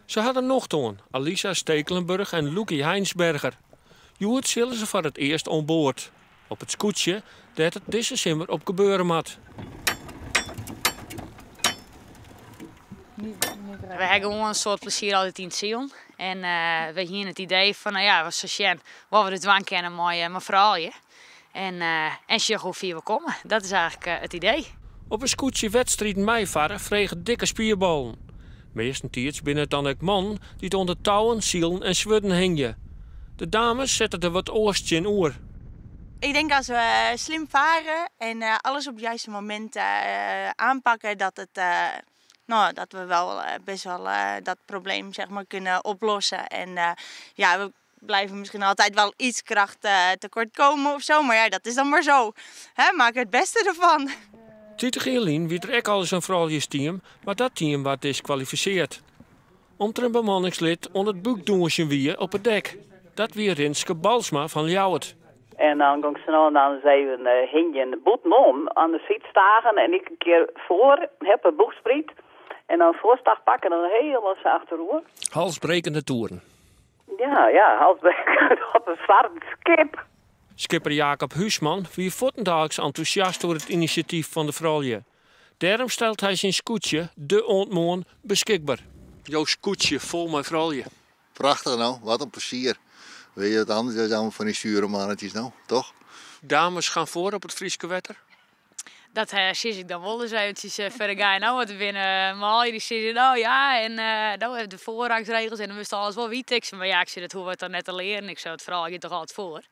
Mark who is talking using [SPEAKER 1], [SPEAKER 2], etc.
[SPEAKER 1] Ze hadden nog toon, Alisa Stekelenburg en Loekie Heinsberger. Joet zullen ze voor het eerst onboord. Op het scootje dat het deze simmer op gebeuren mat.
[SPEAKER 2] We hebben gewoon een soort plezier altijd in het zien. En we hebben het idee van, nou ja, wat zo schijn, wat we de dwang kennen mijn vrouwje. En zie hoe ver we komen. Dat is eigenlijk het idee.
[SPEAKER 1] Op een scootje wedstrijd meivaren vregen dikke spierballen. Meestentijds binnen het dan ook man die het onder touwen, zielen en zwudden hingen. De dames zetten er wat oorstje in oer.
[SPEAKER 3] Ik denk als we slim varen en alles op het juiste moment aanpakken, dat we wel best wel dat probleem zeg maar, kunnen oplossen. En we blijven misschien altijd wel iets kracht tekort komen of zo, maar ja, dat is dan maar zo. Maak het beste ervan.
[SPEAKER 1] Tietig Eelien wie er ook al eens een vrouwtjesteam, maar dat team werd disqualificeerd. Omdat er een bemanningslid onder het boekdoensje wie op het dek. Dat wie Rinske Balsma van Ljouwert.
[SPEAKER 4] En dan ging ze nou en dan zeven hing je in de boeten om aan de fiets stagen en ik een keer voor heb een boegspriet. En dan voorstag pakken en dan helemaal ze achterover.
[SPEAKER 1] Halsbrekende toeren.
[SPEAKER 4] Ja, halsbreken op een zwart skip.
[SPEAKER 1] Skipper Jacob Huisman wie voortendaags enthousiast door het initiatief van de vrouwje. Daarom stelt hij zijn scootje, de ontmoon, beschikbaar. Jouw scootje vol met vrouwje.
[SPEAKER 5] Prachtig nou, wat een plezier. Weet je wat anders is dan van die zure mannetjes nou, toch?
[SPEAKER 1] Dames gaan voor op het Frieske wetter.
[SPEAKER 2] Dat zie ik dan wel eens eventjes verder gaan. Nou, wat binnen maar die zeggen, nou ja, en nou hebben de voorrangsregels en dan moest alles wel wie teksten. Maar ja, ik zie dat hoe we het dan net al leren. Ik zou het vooral je toch altijd voor.